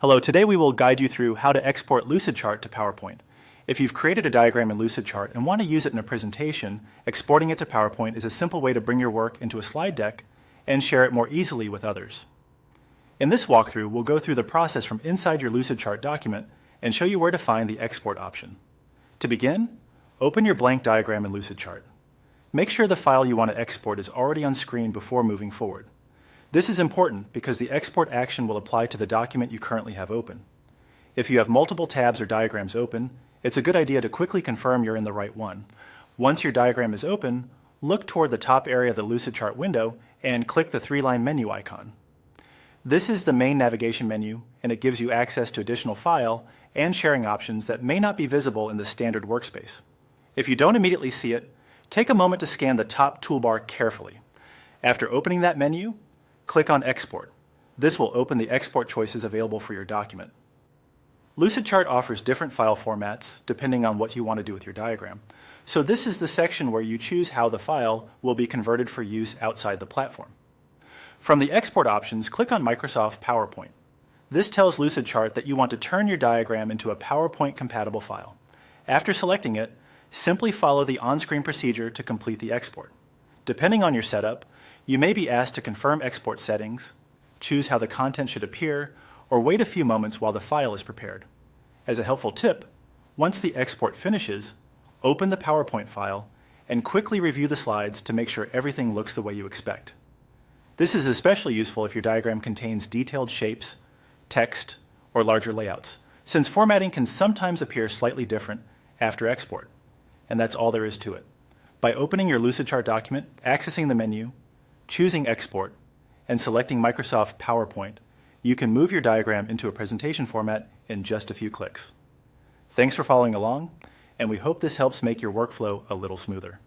Hello, today we will guide you through how to export Lucidchart to PowerPoint. If you've created a diagram in Lucidchart and want to use it in a presentation, exporting it to PowerPoint is a simple way to bring your work into a slide deck and share it more easily with others. In this walkthrough, we'll go through the process from inside your Lucidchart document and show you where to find the export option. To begin, open your blank diagram in Lucidchart. Make sure the file you want to export is already on screen before moving forward. This is important because the export action will apply to the document you currently have open. If you have multiple tabs or diagrams open, it's a good idea to quickly confirm you're in the right one. Once your diagram is open, look toward the top area of the Lucidchart window and click the three-line menu icon. This is the main navigation menu, and it gives you access to additional file and sharing options that may not be visible in the standard workspace. If you don't immediately see it, take a moment to scan the top toolbar carefully. After opening that menu, click on Export. This will open the export choices available for your document. Lucidchart offers different file formats depending on what you want to do with your diagram. So this is the section where you choose how the file will be converted for use outside the platform. From the export options, click on Microsoft PowerPoint. This tells Lucidchart that you want to turn your diagram into a PowerPoint compatible file. After selecting it, simply follow the on-screen procedure to complete the export. Depending on your setup, you may be asked to confirm export settings, choose how the content should appear, or wait a few moments while the file is prepared. As a helpful tip, once the export finishes, open the PowerPoint file and quickly review the slides to make sure everything looks the way you expect. This is especially useful if your diagram contains detailed shapes, text, or larger layouts, since formatting can sometimes appear slightly different after export. And that's all there is to it. By opening your Lucidchart document, accessing the menu, choosing Export, and selecting Microsoft PowerPoint, you can move your diagram into a presentation format in just a few clicks. Thanks for following along, and we hope this helps make your workflow a little smoother.